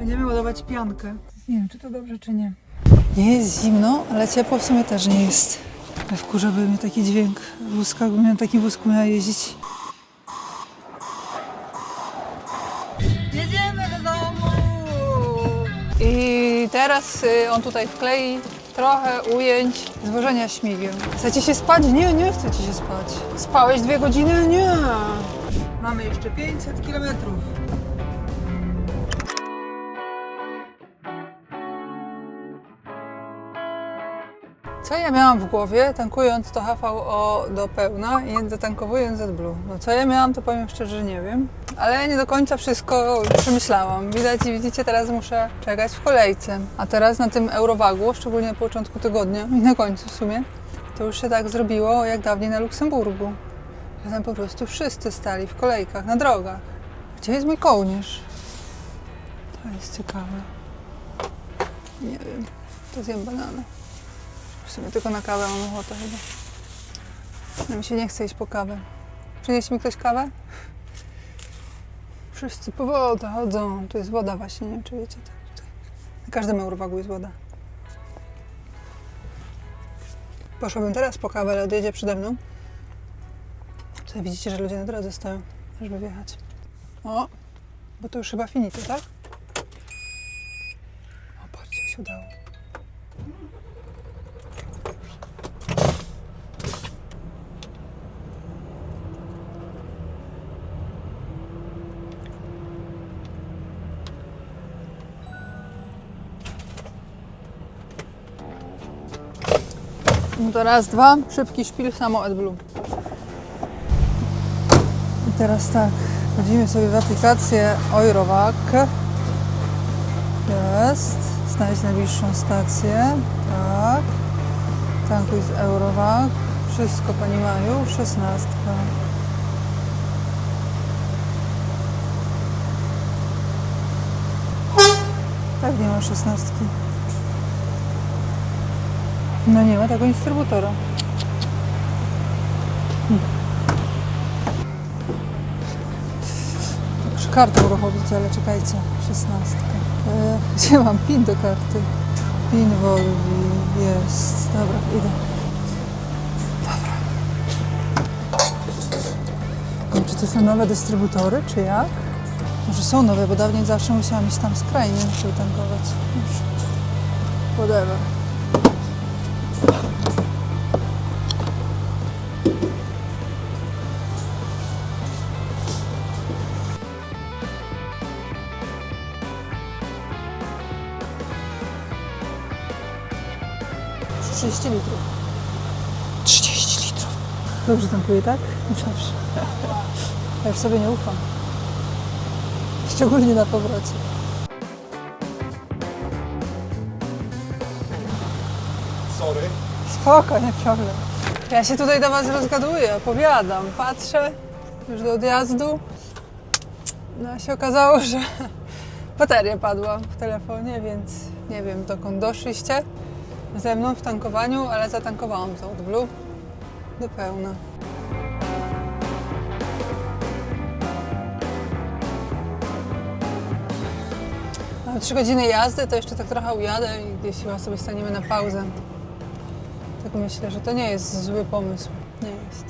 Będziemy ładować piankę. Nie wiem, czy to dobrze, czy nie. Nie jest zimno, ale ciepło w sumie też nie jest. Wkurza by mnie taki dźwięk wózka, jakbym na takim wózku miała jeździć. Jedziemy do domu! I teraz on tutaj wklei trochę ujęć zwożenia śmigieł. Chcecie się spać? Nie, nie chcecie się spać. Spałeś 2 godziny? Nie. Mamy jeszcze 500 kilometrów. Co ja miałam w głowie, tankując to HVO do pełna i detankowując AdBlue? No co ja miałam, to powiem szczerze, że nie wiem. Ale nie do końca wszystko przemyślałam. Widać i widzicie, teraz muszę czekać w kolejce. A teraz na tym Eurowagu, szczególnie na początku tygodnia i na końcu w sumie, to już się tak zrobiło jak dawniej na Luksemburgu. Że tam po prostu wszyscy stali w kolejkach, na drogach. Gdzie jest mój kołnierz? To jest ciekawe. Nie wiem, to zjem bananę. W sumie tylko na kawę mam ochotę chyba. No mi się nie chce iść po kawę. Przyniesie mi ktoś kawę? Wszyscy po wodę chodzą. Tu jest woda właśnie, nie wiem czy wiecie. Tak, tutaj. Na każdym Eurowagu jest woda. Poszłabym teraz po kawę, ale odjedzie przede mną. Tutaj widzicie, że ludzie na drodze stoją, żeby wjechać. O, bo to już chyba finito, tak? O, patrzcie, jak się udało. No to raz, dwa, szybki szpil, samo AdBlue. I teraz tak, wchodzimy sobie w aplikację Eurowag. Jest, znajdź najbliższą stację, tak. Tankuj z Eurowag. Wszystko Pani Maju, 16. Tak, nie ma 16. No nie ma tego instrybutora. Muszę kartę uruchomić, ale czekajcie. 16. Gdzie mam PIN do karty? PIN Volvi jest. Dobra, idę. Dobra. Nie wiem, czy to są nowe dystrybutory, czy jak? Może są nowe, bo dawniej zawsze musiałam iść tam skrajnie, żeby tankować. Już. Whatever. Już 30 litrów. 30 litrów. Dobrze tankuję, tak? Dobrze. Ja już sobie nie ufam. Szczególnie na powrocie. Sorry. Spoko, nie problem. Ja się tutaj do Was rozgaduję, opowiadam, patrzę już do odjazdu. No a się okazało, że bateria padła w telefonie, więc nie wiem dokąd doszliście ze mną w tankowaniu, ale zatankowałam to AdBlue do pełna. Mam 3 godziny jazdy, to jeszcze tak trochę ujadę i gdzieś chyba sobie staniemy na pauzę. Tak myślę, że to nie jest zły pomysł. Nie jest.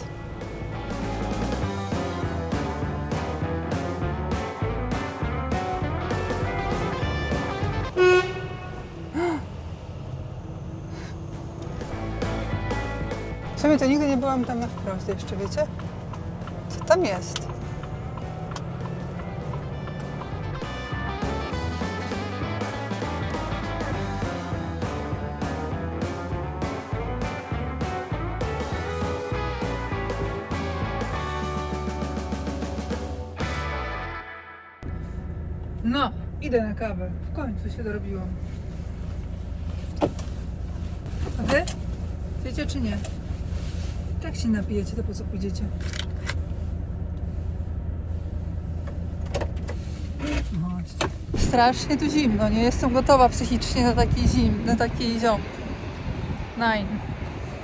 W sumie to nigdy nie byłam tam na wprost jeszcze, wiecie? Co tam jest? No, idę na kawę. W końcu się dorobiłam. A wy? Wiecie czy nie? Jak się napijecie, to po co pójdziecie? Chodźcie. Strasznie tu zimno, nie jestem gotowa psychicznie na taki na taki ziom. Nein.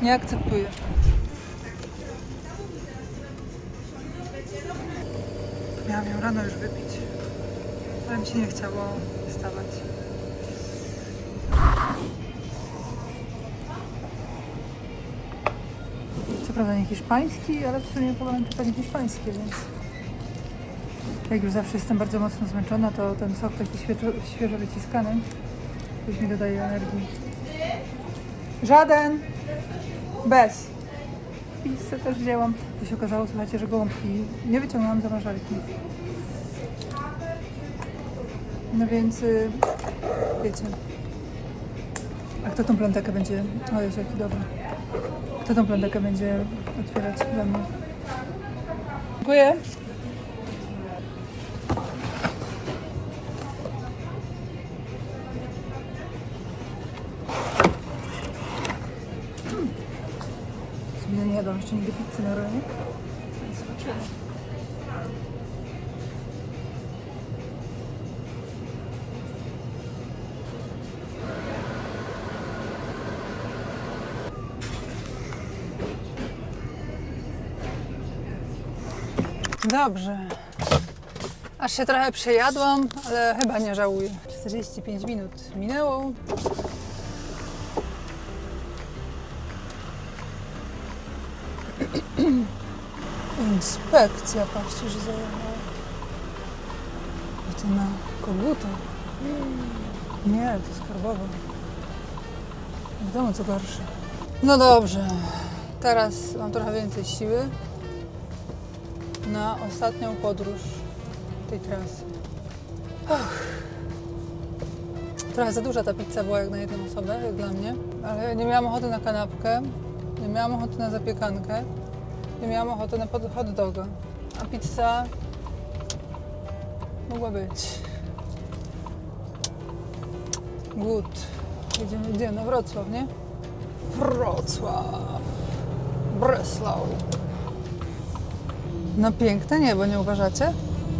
Nie akceptuję. Miałam ją rano już wypić. ale mi się nie chciało wstawać. Co prawda nie hiszpański, ale w sumie wolałem czytać hiszpańskie, więc jak już zawsze jestem bardzo mocno zmęczona, to ten sok taki świeżo wyciskany już mi dodaje energii. Żaden! Bez! Pizzę też wzięłam. To się okazało, słuchajcie, że gołąbki nie wyciągnęłam z zamrażarki. No więc, wiecie. A kto tą plantekę będzie... O Jezu, jaki dobry. Kto tą plantekę będzie otwierać dla mnie? Dziękuję. Sobie nie jadłam jeszcze nigdy pizzy na roli. Zobaczymy. Dobrze. Aż się trochę przejadłam, ale chyba nie żałuję. 45 minut minęło. Inspekcja, patrzcie, że zajechała. I to na koguta. Nie, to skarbowo. Wiadomo, co gorsze. No dobrze. Teraz mam trochę więcej siły na ostatnią podróż tej trasy. Trochę za duża ta pizza była jak na jedną osobę, jak dla mnie, ale nie miałam ochoty na kanapkę, nie miałam ochoty na zapiekankę, nie miałam ochoty na hot doga, a pizza mogła być. Głód. Jedziemy gdzie? Na Wrocław, nie? Wrocław. Breslau. No piękne niebo, nie uważacie?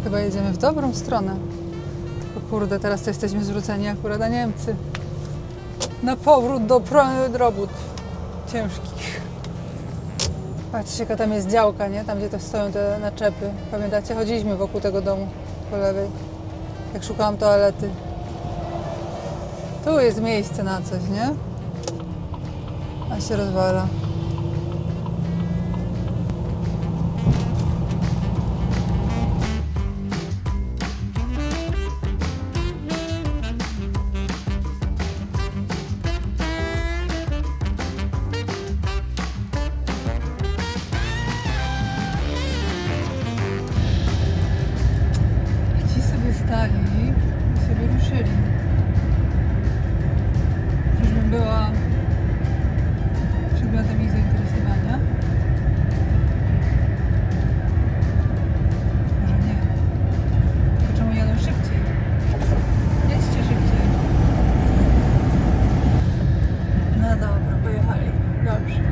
Chyba jedziemy w dobrą stronę. O kurde, teraz to jesteśmy zwróceni akurat na Niemcy. Na powrót do robót ciężkich. Patrzcie, jaka tam jest działka, nie? Tam, gdzie to stoją te naczepy. Pamiętacie? Chodziliśmy wokół tego domu po lewej, jak szukałam toalety. Tu jest miejsce na coś, nie? A się rozwala. Ci sobie stali i sobie ruszyli. Czyżbym była przedmiotem ich zainteresowania? Może nie. Tylko czemu jadą szybciej? Jedźcie szybciej. No dobra, pojechali. Dobrze.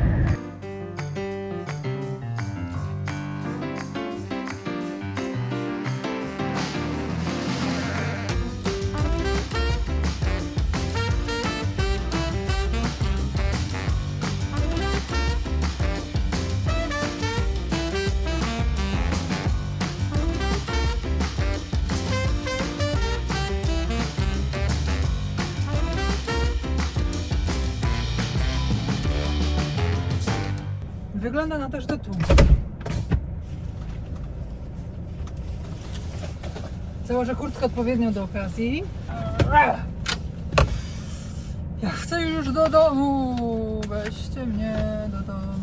Wygląda na to, że to tu. Założę kurtkę odpowiednią do okazji. Ja chcę już do domu. Weźcie mnie do domu.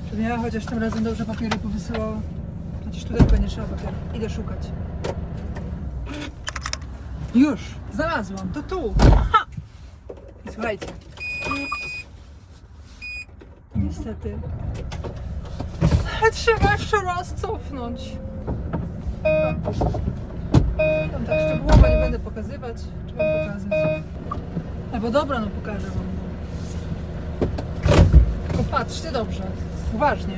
Żeby ja chociaż tym razem dobrze papiery powysyłała. Chociaż tutaj będzie trzeba papieru. Idę szukać. Już! Znalazłam! To tu! Ha! I słuchajcie. Niestety. Ale trzeba jeszcze raz cofnąć. Tam tak szczegółowo nie będę pokazywać. Czy wam pokazać? Albo dobra, no pokażę wam. Tylko patrzcie dobrze. Uważnie.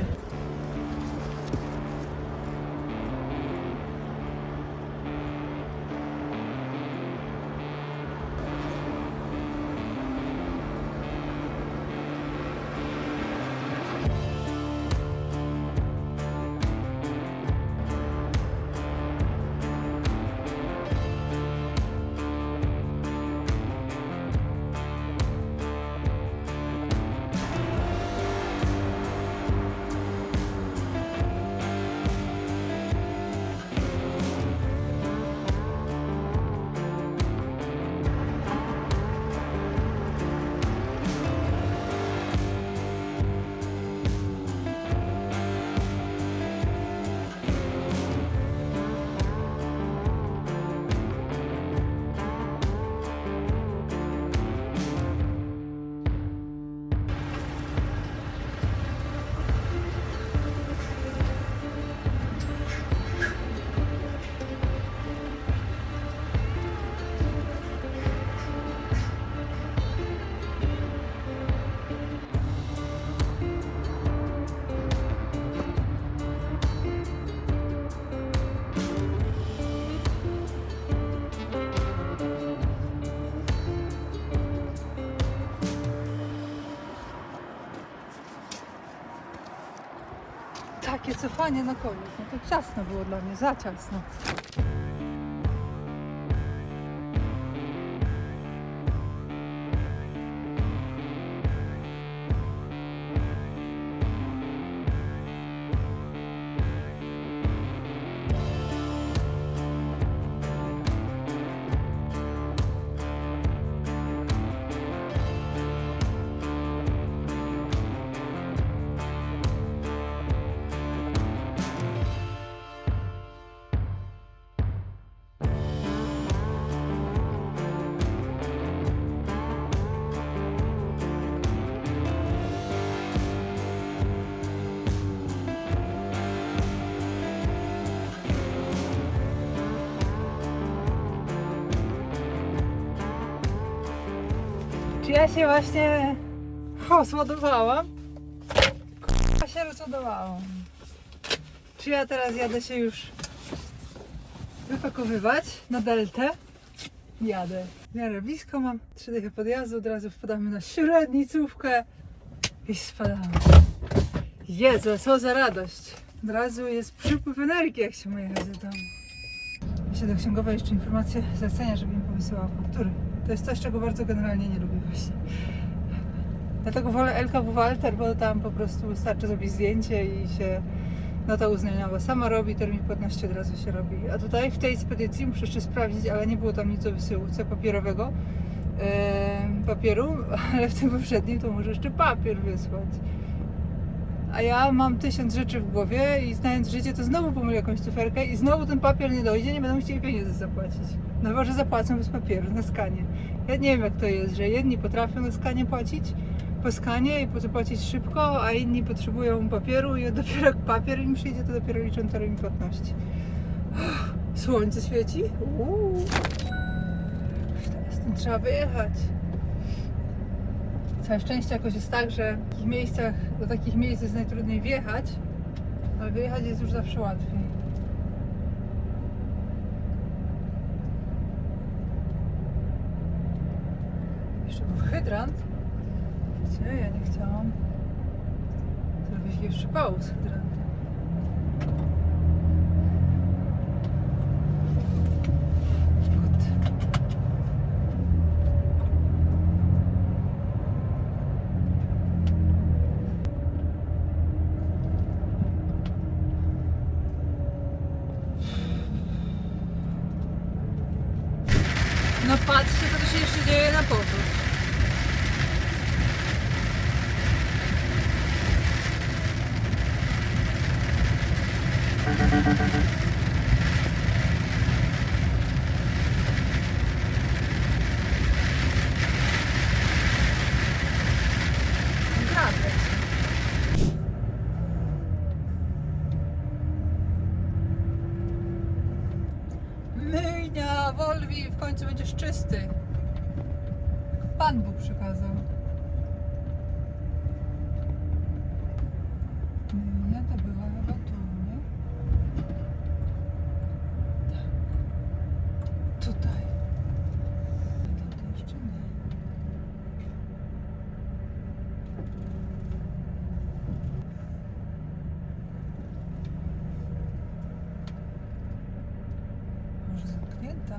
takie cofanie na koniec. No to ciasno było dla mnie, za ciasno. Czy ja się właśnie rozładowałam? Ja się rozładowałam. Czy ja teraz jadę się już wypakowywać na deltę? Jadę. W miarę blisko mam 3 dychy podjazdu, od razu wpadamy na średnicówkę i spadamy. Jezu, co za radość. Od razu jest przypływ energii, jak się ma jechać do domu. Myślę do księgowej jeszcze informację zlecenia, żeby mi powysyłała faktury. To jest coś, czego bardzo generalnie nie lubię właśnie. Dlatego wolę LKW Walter, bo tam po prostu wystarczy zrobić zdjęcie i się nota uznaniowa sama robi, termin płatności od razu się robi. A tutaj w tej spedycji muszę jeszcze sprawdzić, ale nie było tam nic o wysyłce papierowego papieru, ale w tym poprzednim to może jeszcze papier wysłać. A ja mam 1000 rzeczy w głowie i znając życie, to znowu pomylę jakąś cyferkę i znowu ten papier nie dojdzie, nie będą chcieli pieniędzy zapłacić. No chyba, że zapłacą bez papieru, na skanie. Ja nie wiem, jak to jest, że jedni potrafią na skanie płacić, po skanie i zapłacić szybko, a inni potrzebują papieru i dopiero jak papier im przyjdzie, to dopiero liczą termin płatności. Słońce świeci. Teraz tym trzeba wyjechać. Całe szczęście jakoś jest tak, że w takich miejscach, do takich miejsc jest najtrudniej wjechać, ale wyjechać jest już zawsze łatwiej. Jeszcze był hydrant. Gdzie? Ja nie chciałam zrobić jeszcze pału z hydrantem. No patrzcie, co tu się jeszcze dzieje na powrót. Naprawdę. Myjnia Volvi w końcu będziesz czysty. Pan Bóg przykazał. Myjnia to była chyba tu, nie? Tak. Tutaj. To jeszcze nie. Może zamknięta?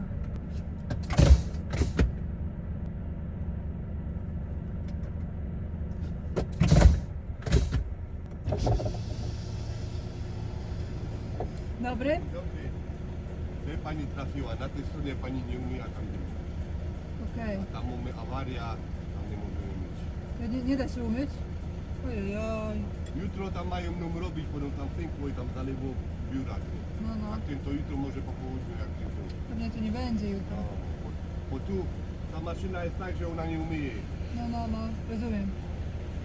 Dobry? Dobry. Gdzie pani trafiła? Na tej stronie pani nie umie, a tam nie umie. Okej. Tam mamy awaria, tam nie możemy myć. To nie da się umyć? Ojej. Jutro tam mają nam robić, bo tam pękło i tam zalewo biura. No, no. A tym to jutro może po południu, jak tym to. Pewnie tu nie będzie jutro. No, bo tu ta maszyna jest tak, że ona nie umyje. No, rozumiem.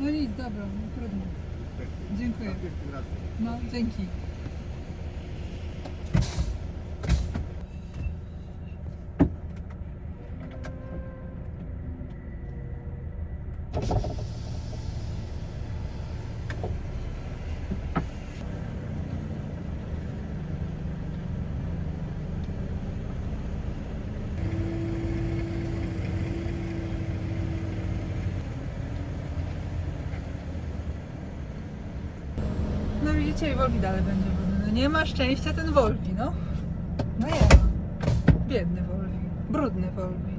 No nic, dobra, no trudno. Niestety. Dziękuję. Następnym razem. No, dzięki. widzicie, i Volvi dalej będzie brudny. No nie ma szczęścia ten Volvi, no. No nie ma. Biedny Volvi. Brudny Volvi.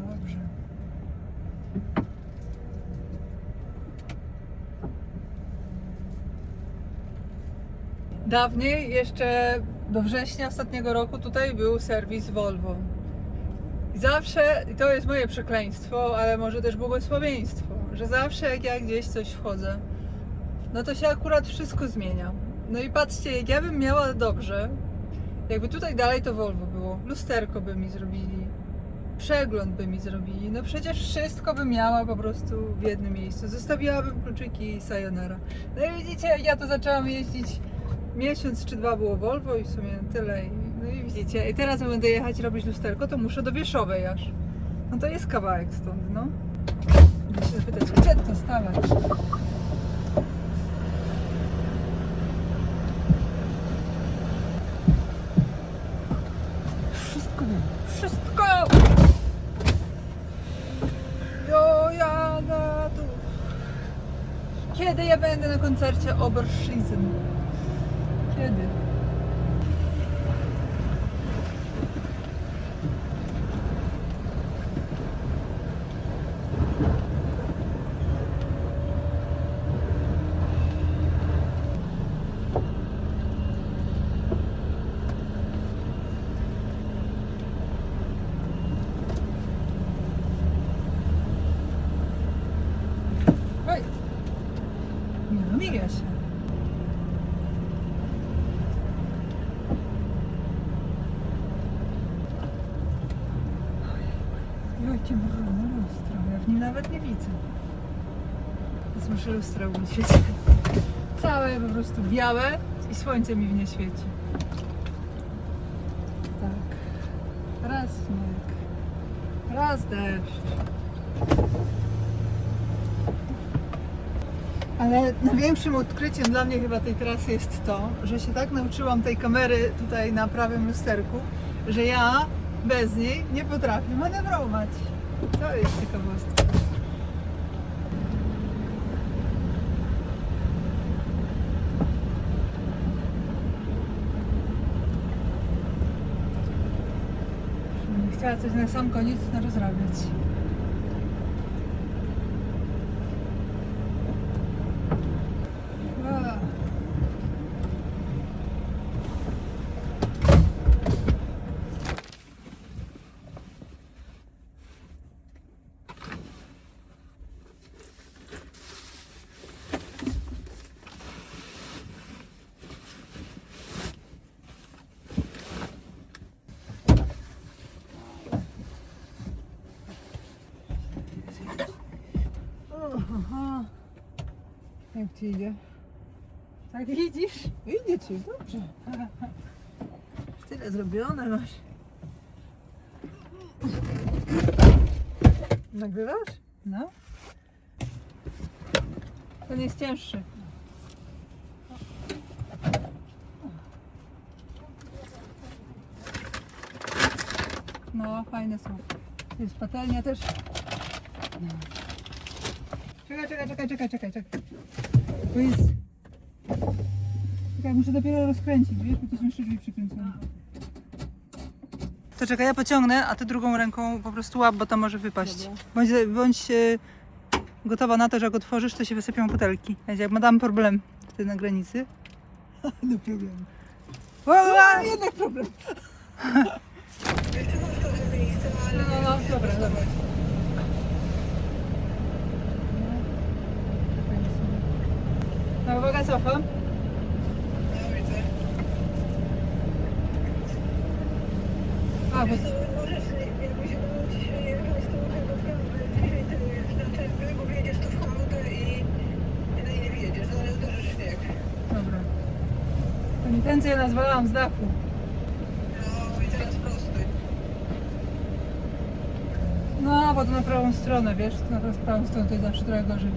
Dobrze. Dawniej, jeszcze do września ostatniego roku, tutaj był serwis Volvo. I zawsze, i to jest moje przekleństwo, ale może też błogosławieństwo, że zawsze jak ja gdzieś coś wchodzę, no to się akurat wszystko zmienia. No i patrzcie, jak ja bym miała dobrze, jakby tutaj dalej to Volvo było, lusterko by mi zrobili, przegląd by mi zrobili, no przecież wszystko bym miała po prostu w jednym miejscu. Zostawiłabym kluczyki i sayonara. No i widzicie, jak ja to zaczęłam jeździć, miesiąc czy dwa było Volvo i w sumie tyle. No i widzicie, i teraz jak będę jechać robić lusterko, to muszę do Wieszowej aż. No to jest kawałek stąd, no. Muszę się zapytać, gdzie to stawać? Wszystko wiem. Wszystko! Jo, jadę tu. Kiedy ja będę na koncercie Oberschießen? Kiedy? Oj! Nie no, mija się. Jakie brudne lustro, ja w nim nawet nie widzę. Więc muszę lustro umyć. Całe po prostu białe i słońce mi w nie świeci. Tak. Raz śnieg, raz deszcz. Ale największym odkryciem dla mnie chyba tej trasy jest to, że się tak nauczyłam tej kamery tutaj na prawym lusterku, że ja bez niej nie potrafię manewrować. To jest ciekawostka. Chciała coś na sam koniec rozrabiać. Aha. Jak ci idzie? Tak widzisz? Idzie ci, dobrze. Tyle zrobione masz. Nagrywasz? No. Ten jest cięższy. No, fajne są. Jest patelnia też. Czekaj. To jest... Czekaj, muszę dopiero rozkręcić, wiesz, bo to są jeszcze drzwi przykręcone. To czekaj, ja pociągnę, a ty drugą ręką po prostu łap, bo to może wypaść. Bądź gotowa na to, że jak otworzysz, to się wysypią butelki. Jak mam problem wtedy na granicy. No problem. Jednak problem. No, dobra. No, uwaga, cofam. A, bo... Możesz jakbyś udało ci się jechać, to może naprawdę dzisiaj tylujesz na czerwę, bo wjedziesz tu w chałupę i nie wjedziesz, zaraz uderzysz w śnieg. Dobra. Penitencję nazwałam z dachu. No i teraz prosty. No, bo to na prawą stronę, wiesz, to na prawą stronę to jest zawsze trochę gorzej.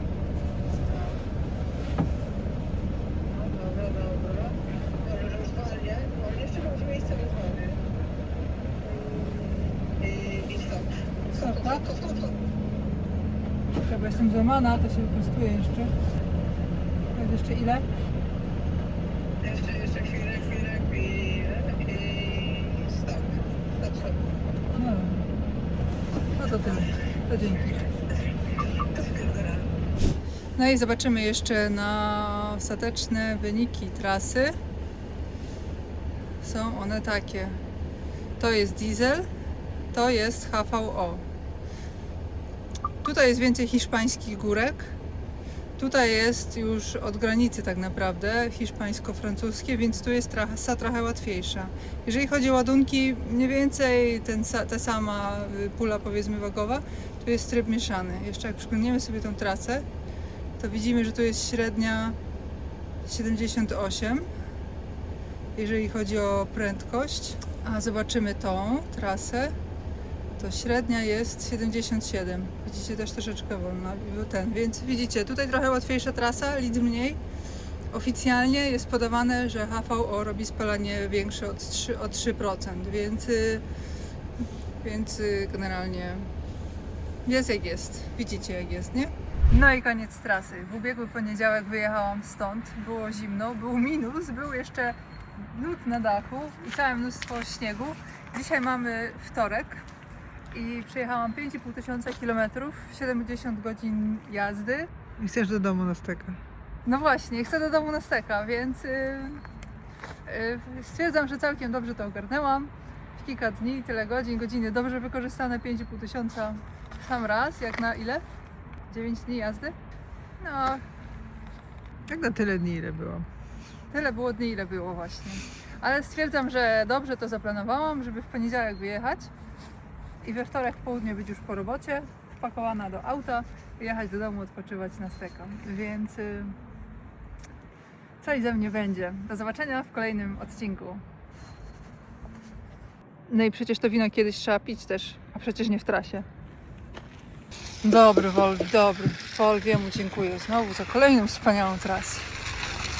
Dobra. Może, że już zwalnie. Jeszcze masz miejsce tak? Stop. Czekaj, bo jestem złamana, to się wyprostuję jeszcze. Powiedz jeszcze ile? Jeszcze chwilę i stop. No, no to tyle. To dzięki. To spierdala. No i zobaczymy jeszcze na ostateczne wyniki trasy. Są one takie. To jest diesel, to jest HVO. Tutaj jest więcej hiszpańskich górek. Tutaj jest już od granicy tak naprawdę hiszpańsko-francuskie, więc tu jest trasa trochę łatwiejsza. Jeżeli chodzi o ładunki, mniej więcej ta sama pula powiedzmy wagowa, tu jest tryb mieszany. Jeszcze jak przyglądniemy sobie tą trasę, to widzimy, że tu jest średnia 78, jeżeli chodzi o prędkość. A zobaczymy tą trasę, to średnia jest 77. Widzicie, też troszeczkę wolna. Więc widzicie, tutaj trochę łatwiejsza trasa, litrz mniej. Oficjalnie jest podawane, że HVO robi spalanie większe o 3%, więc generalnie jest jak jest. Widzicie jak jest, nie? No i koniec trasy. W ubiegły poniedziałek wyjechałam stąd. Było zimno, był minus, był jeszcze lód na dachu i całe mnóstwo śniegu. Dzisiaj mamy wtorek i przejechałam 5,5 tysiąca kilometrów, 70 godzin jazdy. I chcesz do domu na steka. No właśnie, chcę do domu na steka, więc stwierdzam, że całkiem dobrze to ogarnęłam. W kilka dni, tyle godzin, godziny dobrze wykorzystane, 5,5 tysiąca sam raz, jak na ile? 9 dni jazdy? No, Jak na tyle dni, ile było. tyle było dni, ile było właśnie. Ale stwierdzam, że dobrze to zaplanowałam, żeby w poniedziałek wyjechać i we wtorek w południe być już po robocie, wpakowana do auta i jechać do domu odpoczywać na steka. Więc coś ze mnie będzie. Do zobaczenia w kolejnym odcinku. No i przecież to wino kiedyś trzeba pić też, a przecież nie w trasie. Dobry Wolf, dobry. Wolfiemu dziękuję znowu za kolejną wspaniałą trasę.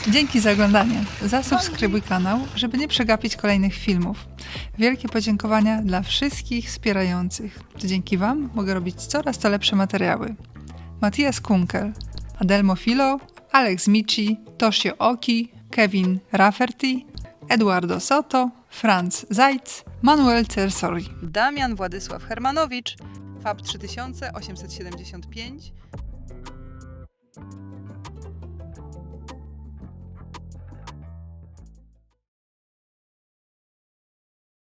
Dzięki za oglądanie. Zasubskrybuj kanał, żeby nie przegapić kolejnych filmów. Wielkie podziękowania dla wszystkich wspierających. To dzięki Wam mogę robić coraz to lepsze materiały. Matthias Kunkel, Adelmo Filo, Alex Mici, Toshio Oki, Kevin Rafferty, Eduardo Soto, Franz Zajc, Manuel Cersori, Damian Władysław Hermanowicz, Fab 3875,